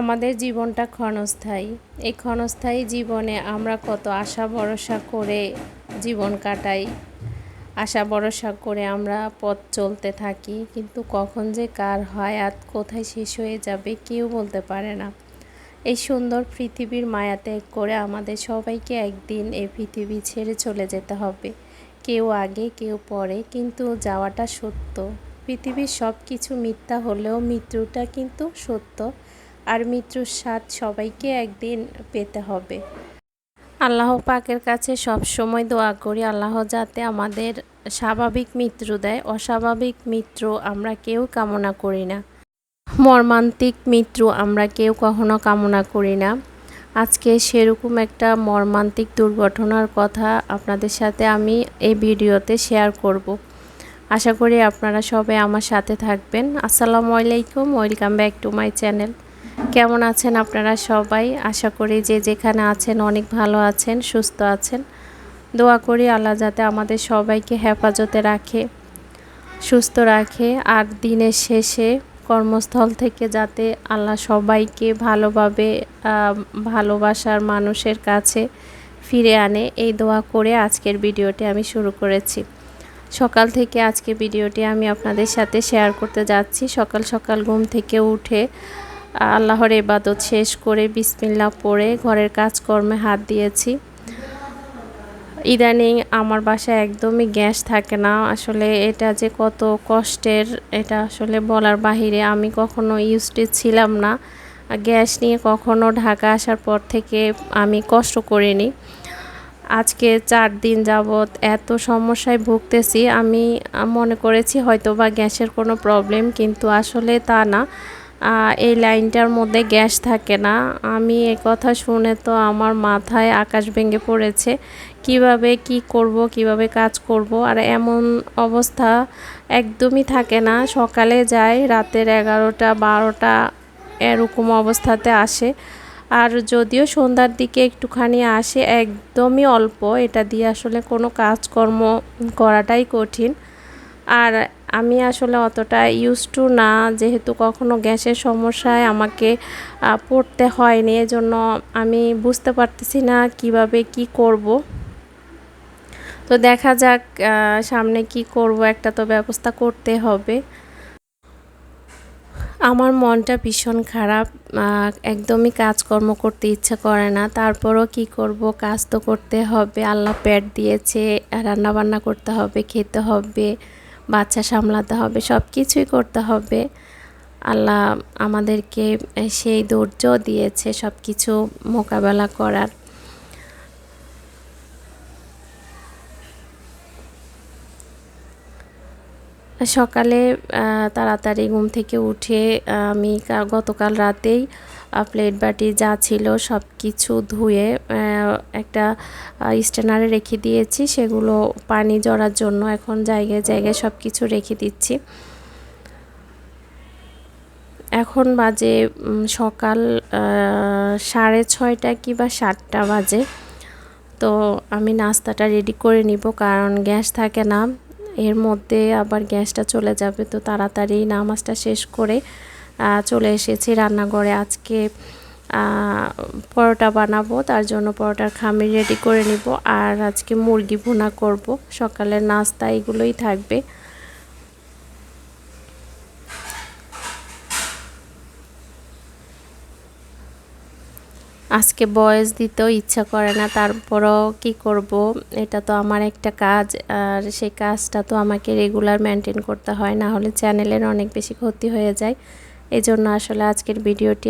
আমাদের জীবনটা ক্ষণস্থায়ী। এই ক্ষণস্থায়ী জীবনে আমরা কত আশা ভরসা করে জীবন কাটাই, আশা ভরসা করে আমরা পথ চলতে থাকি, কিন্তু কখন যে কার হায়াত কোথায় শেষ হয়ে যাবে কেউ বলতে পারে না। এই সুন্দর পৃথিবীর মায়া ত্যাগ করে আমাদের সবাইকে একদিন এই পৃথিবী ছেড়ে চলে যেতে হবে। কেউ আগে কেউ পরে, কিন্তু যাওয়াটা সত্য। পৃথিবীর সব কিছু মিথ্যা হলেও মৃত্যুটা কিন্তু সত্য, আর মৃত্যুর স্বাদ সবাইকে একদিন পেতে হবে। আল্লাহ পাকের কাছে সব সময় দোয়া করি, আল্লাহ যাতে আমাদের স্বাভাবিক মৃত্যু দেয়। অস্বাভাবিক মৃত্যু আমরা কেউ কামনা করি না, মর্মান্তিক মৃত্যু আমরা কেউ কখনো কামনা করি না। আজকে সেরকম একটা মর্মান্তিক দুর্ঘটনার কথা আপনাদের সাথে আমি এই ভিডিওতে শেয়ার করব। আশা করি আপনারা সবাই আমার সাথে থাকবেন। আসসালামু আলাইকুম, welcome back to my channel. কেমন আছেন আপনারা সবাই? আশা করি যে যেখানে আছেন অনেক ভালো আছেন, সুস্থ আছেন। দোয়া করি আল্লাহ যাতে আমাদের সবাইকে হেফাজতে রাখে, সুস্থ রাখে, আর দিনের শেষে কর্মস্থল থেকে যাতে আল্লাহ সবাইকে ভালোভাবে ভালোবাসার মানুষের কাছে ফিরে আনে, এই দোয়া করে আজকের ভিডিওটি আমি শুরু করেছি। সকাল থেকে আজকে ভিডিওটি আমি আপনাদের সাথে শেয়ার করতে যাচ্ছি। সকাল সকাল ঘুম থেকে উঠে আল্লাহর ইবাদত শেষ করে বিসমিল্লাহ পড়ে ঘরের কাজকর্মে হাত দিয়েছি। ইদানিং আমার বাসায় একদমই গ্যাস থাকে না। আসলে এটা যে কত কষ্টের, এটা আসলে বলার বাহিরে। আমি কখনো ইউজড ছিলাম না গ্যাস নিয়ে, কখনো ঢাকা আসার পর থেকে আমি কষ্ট করিনি। আজকে 4 দিন যাবৎ এত সমস্যায় ভুগতেছি। আমি মনে করেছি হয়তো বা গ্যাসের কোনো প্রবলেম, কিন্তু আসলে তা না। এই লাইনটার মধ্যে গ্যাস থাকে না। আমি এই কথা শুনে তো আমার মাথায় আকাশ ভেঙে পড়েছে। কিভাবে কি করব, কিভাবে কাজ করব। আর এমন অবস্থা একদমই থাকে না। সকালে যায়, রাতের 11টা 12টা এরকম অবস্থাতে আসে। আর যদিও সন্ধ্যার দিকে একটুখানি আসে, একদমই অল্প। এটা দিয়ে আসলে কোনো কাজকর্ম করাটাই কঠিন। আর আমি আসলে অতটা ইউজড টু না, যেহেতু কখনো গ্যাসের সমস্যায় আমাকে পড়তে হয়নি, এজন্য আমি বুঝতে পারতেছি না কিভাবে কি করব। তো দেখা যাক সামনে কি করব, একটা তো ব্যবস্থা করতে হবে। আমার মনটা ভীষণ খারাপ, একদমই কাজকর্ম করতে ইচ্ছা করে না। তারপরও কি করব, কাজ তো করতে হবে। আল্লাহ পেট দিয়েছে, রান্না বান্না করতে হবে, খেতে হবে, বাচ্চা সামলাতে হবে, সব কিছুই করতে হবে। আল্লাহ আমাদেরকে সেই ধৈর্য দিয়েছে সব কিছু মোকাবেলা করার। সকালে তাড়াতাড়ি ঘুম থেকে উঠে আমি গতকাল রাতেই প্লেট বাটি যা ছিল সব কিছু ধুয়ে একটা স্ট্যান্ডারে রেখে দিয়েছি, সেগুলো পানি ঝরার জন্য। এখন জায়গায় জায়গায় সব কিছু রেখে দিচ্ছি। এখন বাজে সকাল 6:30 কি বা 7টা বাজে। তো আমি নাস্তাটা রেডি করে নিব, কারণ গ্যাস থাকে না, এর মধ্যে আবার গ্যাসটা চলে যাবে। তো তাড়াতাড়ি নামাজটা শেষ করে চলে এসেছি রান্নাঘরে। আজকে পরোটা বানাবো, তার জন্য পরোটার খামির রেডি করে নিব। আর আজকে মুরগি ভুনা করব। সকালের নাস্তা এগুলোই থাকবে। আজকে ভয়েস দিতেও ইচ্ছা করে না, তারপরও কি করব, এটা তো আমার একটা কাজ। আর সেই কাজটা তো আমাকে রেগুলার মেনটেন করতে হয়, না হলে চ্যানেলের অনেক বেশি ক্ষতি হয়ে যায়। এই জন্য আসলে আজকের ভিডিওটি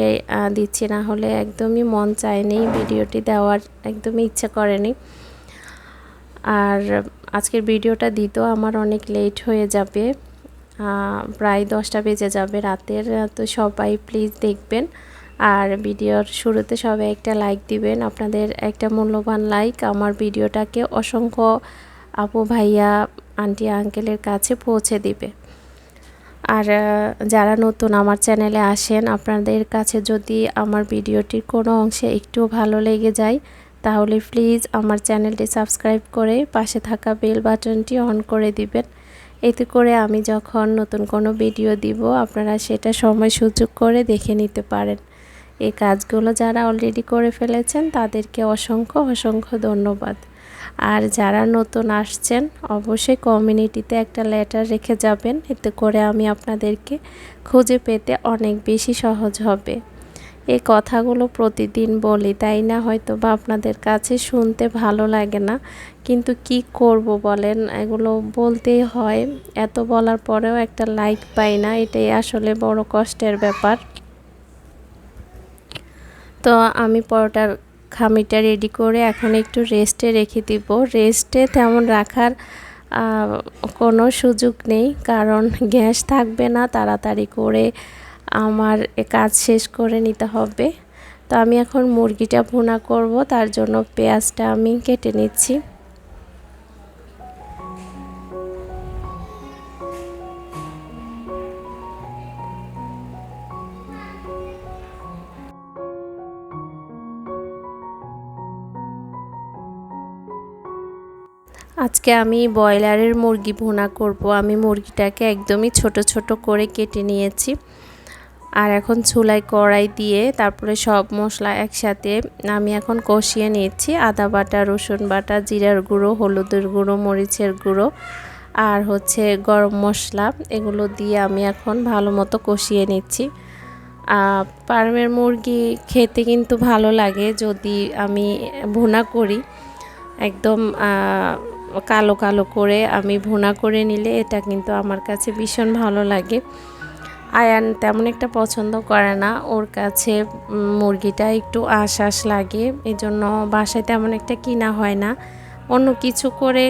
দিচ্ছি, না হলে একদমই মন চায়নি ভিডিওটি দেওয়ার, একদমই ইচ্ছা করেনি। আর আজকের ভিডিওটা দিতেও আমার অনেক লেট হয়ে যাবে, প্রায় 10টা বেজে যাবে রাতের। তো সবাই প্লিজ দেখবেন, আর ভিডিওর শুরুতে সবাই একটা লাইক দিবেন। আপনাদের একটা মূল্যবান লাইক আমার ভিডিওটাকে অসংখ্য আপু ভাইয়া আন্টি আঙ্কেলের কাছে পৌঁছে দিবে। আর যারা নতুন আমার চ্যানেলে আসেন, আপনাদের কাছে যদি আমার ভিডিওটির কোনো অংশে একটু ভালো লেগে যায়, তাহলে প্লিজ আমার চ্যানেলটি সাবস্ক্রাইব করে পাশে থাকা বেল বাটনটি অন করে দিবেন। এতে করে আমি যখন নতুন কোনো ভিডিও দিব, আপনারা সেটা সময় সুযোগ করে দেখে নিতে পারেন। এই কাজগুলো যারা অলরেডি করে ফেলেছেন তাদেরকে অসংখ্য অসংখ্য ধন্যবাদ। আর যারা নতুন আসছেন অবশ্যই কমিউনিটিতে একটা লেটার রেখে যাবেন, এতে করে আমি আপনাদেরকে খুঁজে পেতে অনেক বেশি সহজ হবে। এই কথাগুলো প্রতিদিন বলি, তাই না? হয়তো বা আপনাদের কাছে শুনতে ভালো লাগে না, কিন্তু কি করব বলেন, এগুলো বলতেই হয়। এত বলার পরেও একটা লাইক পাই না, এটাই আসলে বড় কষ্টের ব্যাপার। তো আমি পরোটার খামিটা রেডি করে এখন একটু রেস্টে রেখে দিব। রেস্টে তেমন রাখার কোনো সুযোগ নেই, কারণ গ্যাস থাকবে না, তাড়াতাড়ি করে আমার কাজ শেষ করে নিতে হবে। তো আমি এখন মুরগিটা ভুনা করব, তার জন্য পেঁয়াজটা আমি কেটে নিচ্ছি। আজকে আমি ব্রয়লারের মুরগি ভুনা করব। আমি মুরগিটাকে একদমই ছোট ছোট করে কেটে নিয়েছি। আর এখন চুলায় কড়াই দিয়ে তারপরে সব মশলা একসাথে আমি এখন কষিয়ে নিয়েছি। আদা বাটা, রসুন বাটা, জিরার গুঁড়ো, হলুদের গুঁড়ো, মরিচের গুঁড়ো আর হচ্ছে গরম মশলা, এগুলো দিয়ে আমি এখন ভালো মতো কষিয়ে নিচ্ছি। ফার্মের মুরগি খেতে কিন্তু ভালো লাগে যদি আমি ভুনা করি। একদম কালো কালো করে আমি ভুনা করে নিলে এটা কিন্তু আমার কাছে ভীষণ ভালো লাগে। আয়ান তেমন একটা পছন্দ করে না, ওর কাছে মুরগিটা একটু আঁশ লাগে, এই জন্য বাসায় তেমন একটা কিনা হয় না। অন্য কিছু করে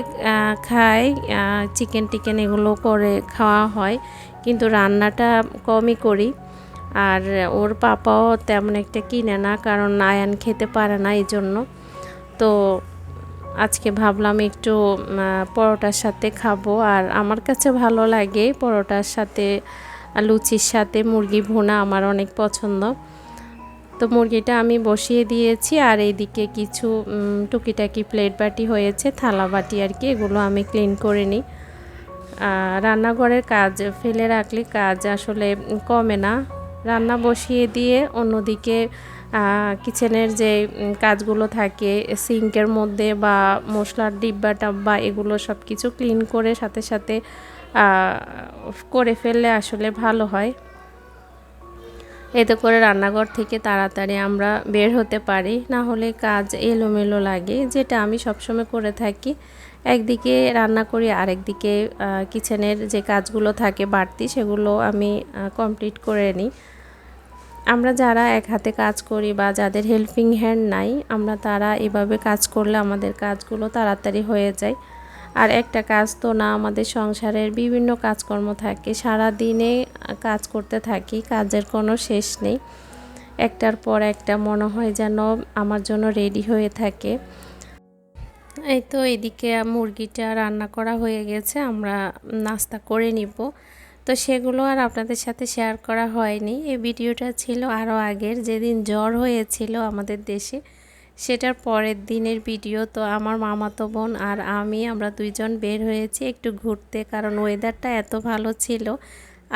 খায়, চিকেন টিকেন এগুলো করে খাওয়া হয়, কিন্তু রান্নাটা কমই করি। আর ওর পাপাও তেমন একটা কিনে না, কারণ আয়ান খেতে পারে না, এই জন্য। তো আজকে ভাবলাম একটু পরোটার সাথে খাবো, আর আমার কাছে ভালো লাগে পরোটার সাথে, লুচির সাথে মুরগি ভুনা আমার অনেক পছন্দ। তো মুরগিটা আমি বসিয়ে দিয়েছি, আর এইদিকে কিছু টুকিটাকি প্লেট বাটি হয়েছে, থালা বাটি আর কি, এগুলো আমি ক্লিন করে নিই। রান্নাঘরের কাজ ফেলে রাখলে কাজ আসলে কমে না। রান্না বসিয়ে দিয়ে অন্যদিকে কিচেনের যে কাজগুলো থাকে সিঙ্কের মধ্যে বা মশলার ডিব্বা টাব্বা, এগুলো সব কিছু ক্লিন করে সাথে সাথে করে ফেললে আসলে ভালো হয়। এতে করে রান্নাঘর থেকে তাড়াতাড়ি আমরা বের হতে পারি, না হলে কাজ এলোমেলো লাগে, যেটা আমি সবসময় করে থাকি। একদিকে রান্না করি, আরেকদিকে কিচেনের যে কাজগুলো থাকে বাড়তি, সেগুলো আমি কমপ্লিট করে নিই। আমরা যারা এক হাতে কাজ করি বা যাদের হেল্পিং হ্যান্ড নাই, আমরা তারা এভাবে কাজ করলে আমাদের কাজগুলো তাড়াতাড়ি হয়ে যায়। আর একটা কাজ তো না, আমাদের সংসারের বিভিন্ন কাজকর্ম থাকে, সারা দিনে কাজ করতে থাকি, কাজের কোনো শেষ নেই। একটার পর একটা মনে হয় যেন আমার জন্য রেডি হয়ে থাকে। এই তো এদিকে মুরগিটা রান্না করা হয়ে গেছে, আমরা নাস্তা করে নিব। তো সেগুলো আর আপনাদের সাথে শেয়ার করা হয়নি। এই ভিডিওটা ছিল আরও আগের, যেদিন জ্বর হয়েছিল আমাদের দেশে, সেটার পরের দিনের ভিডিও। তো আমার মামাতো বোন আর আমরা দুইজন বের হয়েছি একটু ঘুরতে, কারণ ওয়েদারটা এত ভালো ছিল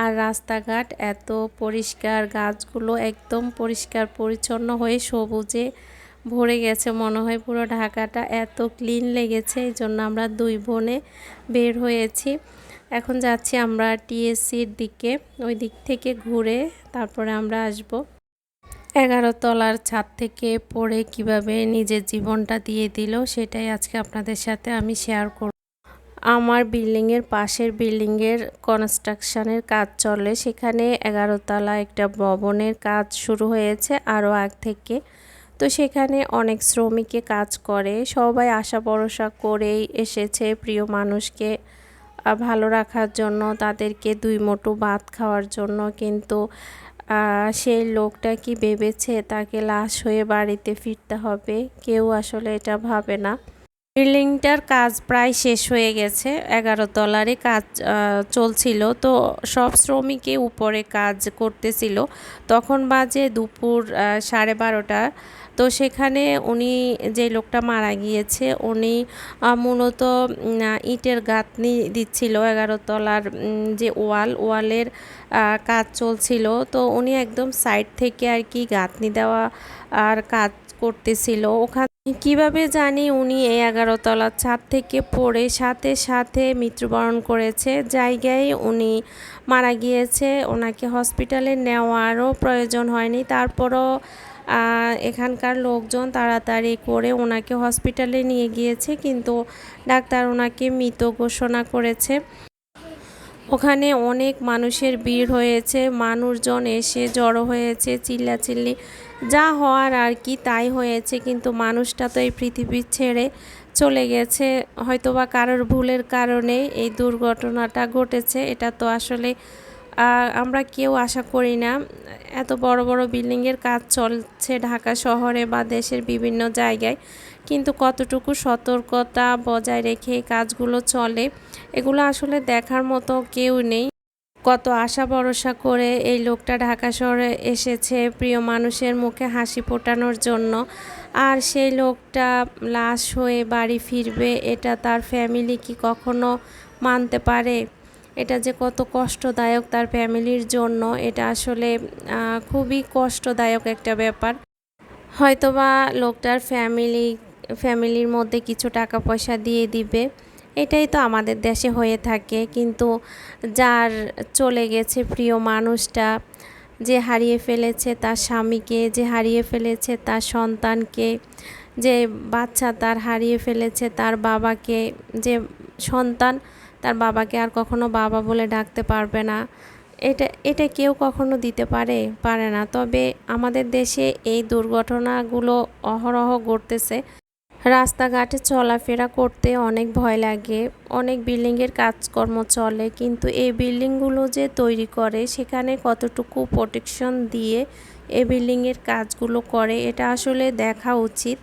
আর রাস্তাঘাট এত পরিষ্কার, গাছগুলো একদম পরিষ্কার পরিচ্ছন্ন হয়ে সবুজে ভরে গেছে, মনে হয় পুরো ঢাকাটা এত ক্লিন লেগেছে। এই জন্য আমরা দুই বোনে বের হয়েছি। এখন যাচ্ছি আমরা টিএসসির দিকে, ওই দিক থেকে ঘুরে তারপরে আমরা আসব। 11 তলার ছাদ থেকে পড়ে কিভাবে নিজের জীবনটা দিয়ে দিল, সেটাই আজকে আপনাদের সাথে আমি শেয়ার করব। আমার বিল্ডিংয়ের পাশের বিল্ডিংয়ের কনস্ট্রাকশনের কাজ চলে, সেখানে 11 তলা একটা ভবনের কাজ শুরু হয়েছে আরও আগ থেকে। তো সেখানে অনেক শ্রমিকে কাজ করে, সবাই আশা ভরসা করেই এসেছে প্রিয় মানুষকে ভালো রাখার জন্য, তাদেরকে দুই মুঠো ভাত খাওয়ার জন্য। কিন্তু সেই লোকটা কি ভেবেছে তাকে লাশ হয়ে বাড়িতে ফিরতে হবে? কেউ আসলে এটা ভাবে না। বিল্ডিংটার কাজ প্রায় শেষ হয়ে গেছে, 11 তলারই কাজ চলছিল। তো সব শ্রমিকই উপরে কাজ করতেছিল। তখন বাজে দুপুর 12:30। তো সেখানে উনি যে লোকটা মারা গিয়েছে উনি মূলত ইটের গাঁথনি দিচ্ছিল 11 তলার যে ওয়ালের কাজ চলছিল। তো উনি একদম সাইড থেকে আর কি গাঁথনি দেওয়া আর কাজ করতেছিল। ওখানে কিভাবে জানি উনি এই 11 তলার ছাদ থেকে পড়ে সাথে সাথে মৃত্যুবরণ করেছে। জায়গায় উনি মারা গিয়েছে, ওনাকে হসপিটালে নেওয়ারও প্রয়োজন হয়নি। তারপরও এখানকার লোকজন তাড়াতাড়ি করে ওনাকে হসপিটালে নিয়ে গিয়েছে, কিন্তু ডাক্তার ওনাকে মৃত ঘোষণা করেছে। ওখানে অনেক মানুষের ভিড় হয়েছে, মানুষজন এসে জড়ো হয়েছে, চিল্লাচিল্লি যা হওয়ার আর কি তাই হয়েছে। কিন্তু মানুষটা তো এই পৃথিবী ছেড়ে চলে গেছে, হয়তোবা কারোর ভুলের কারণে এই দুর্ঘটনাটা ঘটেছে। এটা তো আসলে আমরা কেউ আশা করি না। এত বড় বড় বিল্ডিংয়ের কাজ চলছে ঢাকা শহরে বা দেশের বিভিন্ন জায়গায়, কিন্তু কতটুকু সতর্কতা বজায় রেখে কাজগুলো চলে এগুলো আসলে দেখার মতো কেউ নেই। কত আশা ভরসা করে এই লোকটা ঢাকা শহরে এসেছে প্রিয় মানুষের মুখে হাসি ফোটানোর জন্য, আর সেই লোকটা লাশ হয়ে বাড়ি ফিরবে এটা তার ফ্যামিলি কি কখনো মানতে পারে? এটা যে কত কষ্টদায়ক তার ফ্যামিলির জন্য, এটা আসলে খুবই কষ্টদায়ক একটা ব্যাপার। হয়তোবা লোকটার ফ্যামিলির মধ্যে কিছু টাকা পয়সা দিয়ে দিবে, এটাই তো আমাদের দেশে হয়ে থাকে। কিন্তু যার চলে গেছে প্রিয় মানুষটা, যে হারিয়ে ফেলেছে তার স্বামীকে, যে হারিয়ে ফেলেছে তার সন্তানকে, যে বাচ্চা তার হারিয়ে ফেলেছে তার বাবাকে, যে সন্তান তার বাবাকে আর কখনো বাবা বলে ডাকতে পারবে না, এটা কেউ কখনো দিতে পারে না। তবে আমাদের দেশে এই দুর্ঘটনাগুলো অহরহ ঘটতেছে। রাস্তাঘাটে চলাফেরা করতে অনেক ভয় লাগে, অনেক বিল্ডিংয়ের কাজকর্ম চলে, কিন্তু এই বিল্ডিংগুলো যে তৈরি করে সেখানে কতটুকু প্রোটেকশন দিয়ে এই বিল্ডিংয়ের কাজগুলো করে এটা আসলে দেখা উচিত।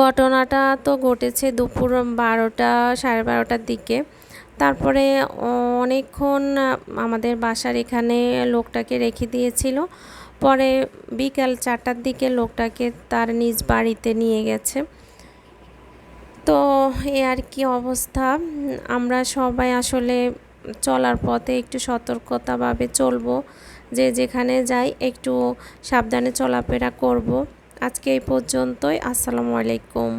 ঘটনাটা তো ঘটেছে দুপুর 12টা 12:30টার দিকে। তারপরে অনেকক্ষণ আমাদের বাসার এখানে লোকটাকে রেখে দিয়েছিল। পরে বিকাল 4টার দিকে লোকটাকে তার নিজ বাড়িতে নিয়ে গেছে। তো এই আর কি অবস্থা। আমরা সবাই আসলে চলার পথে একটু সতর্কতাভাবে চলবো, যে যেখানে যাই একটু সাবধানে চলাফেরা করব। আজকে এই পর্যন্তই। আসসালামু আলাইকুম।